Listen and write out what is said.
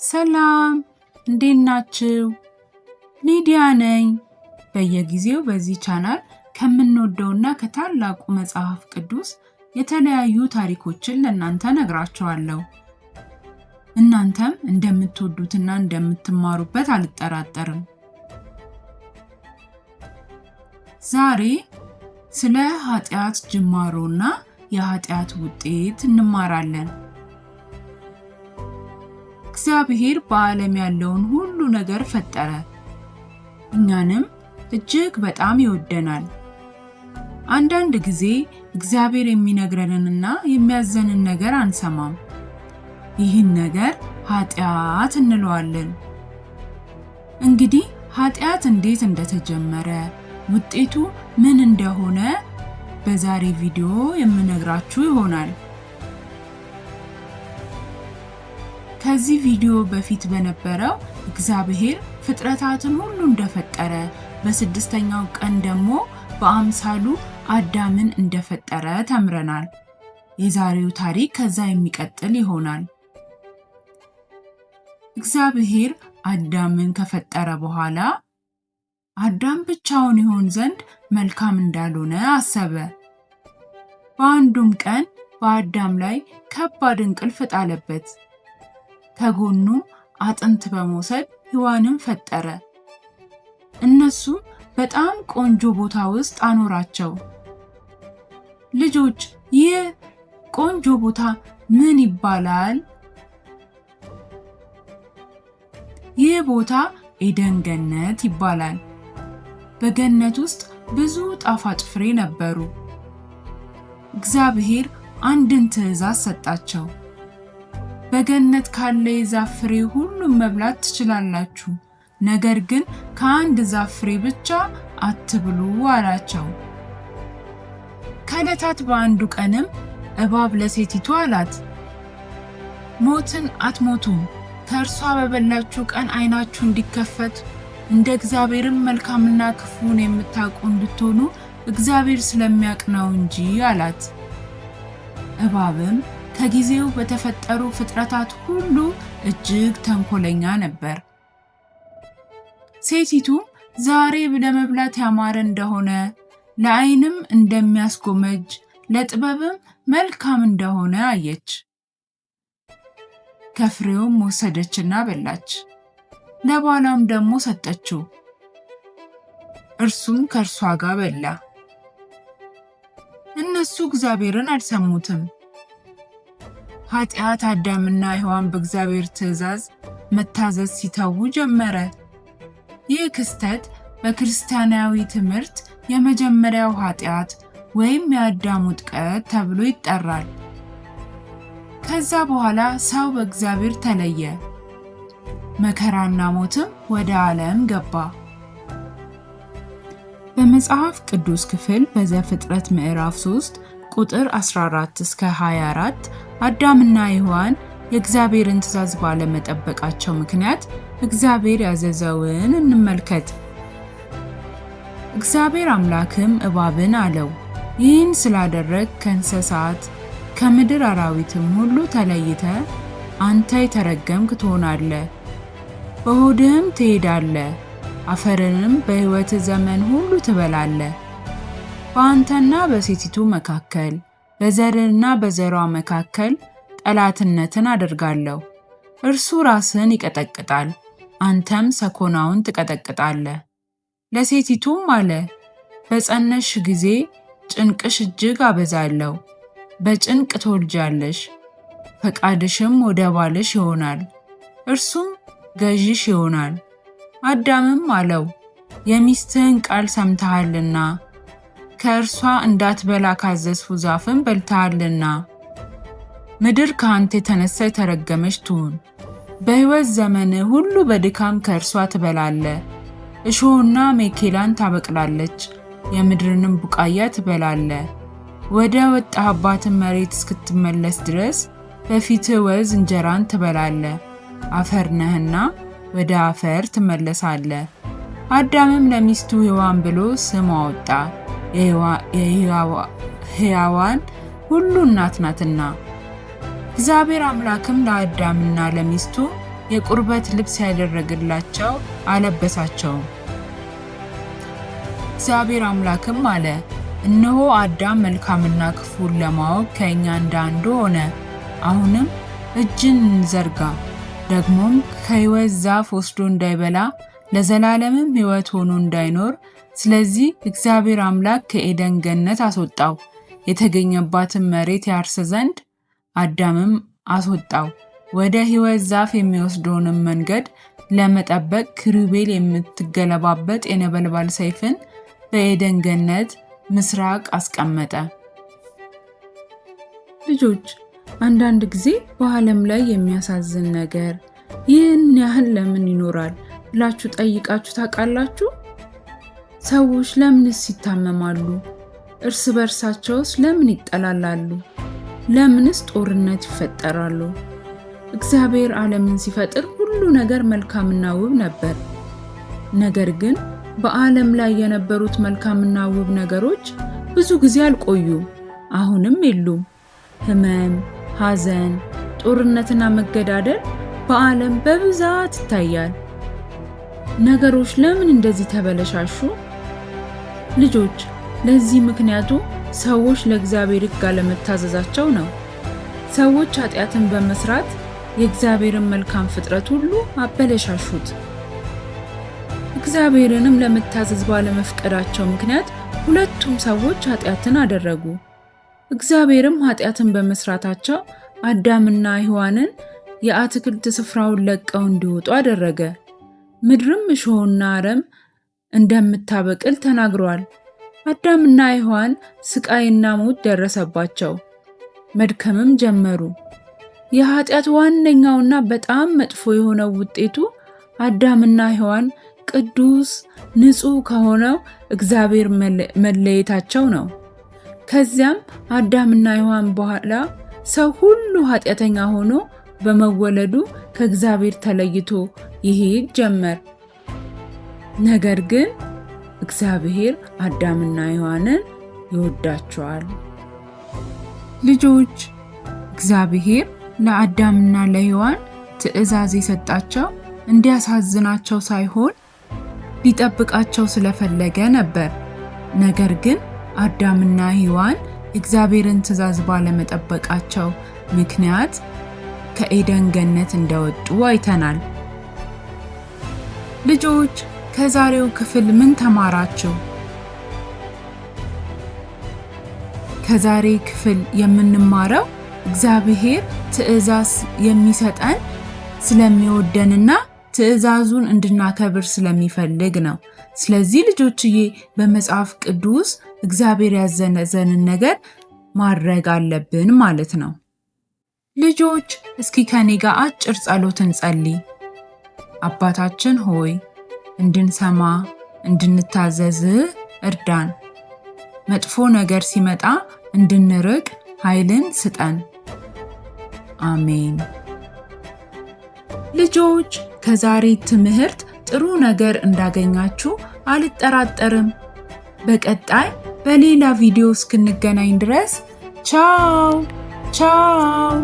ሰላም እንዴት ናችሁ? ሊዲያ ነኝ። በየጊዜው በዚህ ቻናል ከምንወደውና ከታላቁ መጽሐፍ ቅዱስ የተለያዩ ታሪኮችን ለእናንተ ነግራችኋለሁ። እናንተም እንደምትወዱትና እንደምትማሩበት አልጠራጠርም። ዛሬ ስለ ኃጢአት ጅማሮና የኃጢአት ውጤት እንማራለን። እግዚአብሔር በዓለም ያለውን ሁሉ ነገር ፈጠረ። እኛንም እጅግ በጣም ይወደናል። አንዳንድ ጊዜ እግዚአብሔር የሚነግረንንና የሚያዘንን ነገር አንሰማም። ይህን ነገር ኃጢአት እንለዋለን። እንግዲህ ኃጢአት እንዴት እንደተጀመረ፣ ውጤቱ ምን እንደሆነ በዛሬ ቪዲዮ የምነግራችሁ ይሆናል። ከዚህ ቪዲዮ በፊት በነበረው እግዚአብሔር ፍጥረታትን ሁሉ እንደፈጠረ፣ በስድስተኛው ቀን ደግሞ በአምሳሉ አዳምን እንደፈጠረ ተምረናል። የዛሬው ታሪክ ከዛ የሚቀጥል ይሆናል። እግዚአብሔር አዳምን ከፈጠረ በኋላ አዳም ብቻውን ይሆን ዘንድ መልካም እንዳልሆነ አሰበ። በአንዱም ቀን በአዳም ላይ ከባድ እንቅልፍ ጣለበት። ከጎኑ አጥንት በመውሰድ ሔዋንን ፈጠረ። እነሱ በጣም ቆንጆ ቦታ ውስጥ አኖራቸው። ልጆች፣ ይህ ቆንጆ ቦታ ምን ይባላል? ይህ ቦታ ኤደን ገነት ይባላል። በገነት ውስጥ ብዙ ጣፋጭ ፍሬ ነበሩ። እግዚአብሔር አንድን ትእዛዝ ሰጣቸው። በገነት ካለ የዛፍ ፍሬ ሁሉም መብላት ትችላላችሁ፣ ነገር ግን ከአንድ ዛፍ ፍሬ ብቻ አትብሉ አላቸው። ከዕለታት በአንዱ ቀንም እባብ ለሴቲቱ አላት፣ ሞትን አትሞቱም። ከእርሷ በበላችሁ ቀን ዓይናችሁ እንዲከፈት እንደ እግዚአብሔርም መልካምና ክፉን የምታውቁ እንድትሆኑ እግዚአብሔር ስለሚያውቅ ነው እንጂ አላት። እባብም ከጊዜው በተፈጠሩ ፍጥረታት ሁሉ እጅግ ተንኮለኛ ነበር። ሴቲቱም ዛሬ ለመብላት ያማረ እንደሆነ፣ ለዓይንም እንደሚያስጎመጅ፣ ለጥበብም መልካም እንደሆነ አየች። ከፍሬውም ወሰደችና በላች። ለባሏም ደግሞ ሰጠችው፣ እርሱም ከእርሷ ጋር በላ። እነሱ እግዚአብሔርን አልሰሙትም። ኃጢአት አዳምና ሔዋን በእግዚአብሔር ትእዛዝ መታዘዝ ሲተዉ ጀመረ። ይህ ክስተት በክርስቲያናዊ ትምህርት የመጀመሪያው ኃጢአት ወይም የአዳም ውድቀት ተብሎ ይጠራል። ከዛ በኋላ ሰው በእግዚአብሔር ተለየ፣ መከራና ሞትም ወደ ዓለም ገባ። በመጽሐፍ ቅዱስ ክፍል በዘፍጥረት ምዕራፍ 3 ቁጥር 14 እስከ 24 አዳምና ሔዋን የእግዚአብሔርን ትእዛዝ ባለመጠበቃቸው ምክንያት እግዚአብሔር ያዘዘውን እንመልከት። እግዚአብሔር አምላክም እባብን አለው፣ ይህን ስላደረግ ከእንስሳት ከምድር አራዊትም ሁሉ ተለይተ አንተ የተረገምክ ትሆናለህ፣ በሆድህም ትሄዳለህ፣ አፈርንም በሕይወት ዘመን ሁሉ ትበላለህ። በአንተና በሴቲቱ መካከል በዘርህና በዘሯ መካከል ጠላትነትን አደርጋለሁ። እርሱ ራስህን ይቀጠቅጣል፣ አንተም ሰኮናውን ትቀጠቅጣለህ። ለሴቲቱም አለ፣ በፀነስሽ ጊዜ ጭንቅሽ እጅግ አበዛለሁ፣ በጭንቅ ትወልጃለሽ፣ ፈቃድሽም ወደ ባልሽ ይሆናል፣ እርሱም ገዥሽ ይሆናል። አዳምም አለው፣ የሚስትህን ቃል ሰምተሃልና ከእርሷ እንዳትበላ ካዘዝሁ ዛፍም በልተሃልና ምድር ከአንተ የተነሳ የተረገመች ትሁን። በሕይወት ዘመንህ ሁሉ በድካም ከእርሷ ትበላለህ። እሾህና ሜኬላን ታበቅላለች፣ የምድርንም ቡቃያ ትበላለህ። ወደ ወጣህባትን መሬት እስክትመለስ ድረስ በፊትህ ወዝ እንጀራን ትበላለህ፣ አፈር ነህና ወደ አፈር ትመለሳለህ። አዳምም ለሚስቱ ሔዋን ብሎ ስም አወጣ፣ የሕያዋን ሁሉ እናት ናትና። እግዚአብሔር አምላክም ለአዳምና ለሚስቱ የቁርበት ልብስ ያደረገላቸው አለበሳቸው። እግዚአብሔር አምላክም አለ፣ እነሆ አዳም መልካምና ክፉን ለማወቅ ከእኛ እንደ አንዱ ሆነ። አሁንም እጅን እንዘርጋ፣ ደግሞም ከሕይወት ዛፍ ወስዶ እንዳይበላ ለዘላለምም ሕይወት ሆኖ እንዳይኖር። ስለዚህ እግዚአብሔር አምላክ ከኤደን ገነት አስወጣው፣ የተገኘባትን መሬት ያርስ ዘንድ አዳምም አስወጣው። ወደ ሕይወት ዛፍ የሚወስደውንም መንገድ ለመጠበቅ ኪሩቤል የምትገለባበጥ የነበልባል ሰይፍን በኤደን ገነት ምስራቅ አስቀመጠ። ልጆች፣ አንዳንድ ጊዜ በዓለም ላይ የሚያሳዝን ነገር ይህን ያህል ለምን ይኖራል ብላችሁ ጠይቃችሁ ታውቃላችሁ? ሰዎች ለምንስ ይታመማሉ? እርስ በርሳቸውስ ለምን ይጠላላሉ? ለምንስ ጦርነት ይፈጠራሉ? እግዚአብሔር ዓለምን ሲፈጥር ሁሉ ነገር መልካምና ውብ ነበር። ነገር ግን በዓለም ላይ የነበሩት መልካምና ውብ ነገሮች ብዙ ጊዜ አልቆዩም፣ አሁንም የሉም። ሕመም፣ ሐዘን፣ ጦርነትና መገዳደል በዓለም በብዛት ይታያል። ነገሮች ለምን እንደዚህ ተበለሻሹ? ልጆች፣ ለዚህ ምክንያቱ ሰዎች ለእግዚአብሔር ሕግ አለመታዘዛቸው ነው። ሰዎች ኃጢአትን በመስራት የእግዚአብሔርን መልካም ፍጥረት ሁሉ አበለሻሹት። እግዚአብሔርንም ለመታዘዝ ባለመፍቀዳቸው ምክንያት ሁለቱም ሰዎች ኃጢአትን አደረጉ። እግዚአብሔርም ኃጢአትን በመስራታቸው አዳምና ሔዋንን የአትክልት ስፍራውን ለቀው እንዲወጡ አደረገ። ምድርም እሾህና አረም እንደምታበቅል ተናግሯል። አዳምና ሔዋን ስቃይና ሞት ደረሰባቸው፣ መድከምም ጀመሩ። የኃጢአት ዋነኛውና በጣም መጥፎ የሆነው ውጤቱ አዳምና ሔዋን ቅዱስ ንጹሕ ከሆነው እግዚአብሔር መለየታቸው ነው። ከዚያም አዳምና ሔዋን በኋላ ሰው ሁሉ ኃጢአተኛ ሆኖ በመወለዱ ከእግዚአብሔር ተለይቶ ይሄድ ጀመር። ነገር ግን እግዚአብሔር አዳምና ሔዋንን ይወዳቸዋል። ልጆች፣ እግዚአብሔር ለአዳምና ለሔዋን ትእዛዝ የሰጣቸው እንዲያሳዝናቸው ሳይሆን ሊጠብቃቸው ስለፈለገ ነበር። ነገር ግን አዳምና ሔዋን የእግዚአብሔርን ትእዛዝ ባለመጠበቃቸው ምክንያት ከኤደን ገነት እንደወጡ አይተናል። ልጆች፣ ከዛሬው ክፍል ምን ተማራችሁ? ከዛሬ ክፍል የምንማረው እግዚአብሔር ትእዛዝ የሚሰጠን ስለሚወደንና ትእዛዙን እንድናከብር ስለሚፈልግ ነው። ስለዚህ ልጆችዬ በመጽሐፍ ቅዱስ እግዚአብሔር ያዘዘንን ነገር ማድረግ አለብን ማለት ነው። ልጆች፣ እስኪ ከኔ ጋር አጭር ጸሎት እንጸልይ። አባታችን ሆይ፣ እንድንሰማ እንድንታዘዝ እርዳን። መጥፎ ነገር ሲመጣ እንድንርቅ ኃይልን ስጠን። አሜን። ልጆች፣ ከዛሬ ትምህርት ጥሩ ነገር እንዳገኛችሁ አልጠራጠርም። በቀጣይ በሌላ ቪዲዮ እስክንገናኝ ድረስ ቻው ቻው።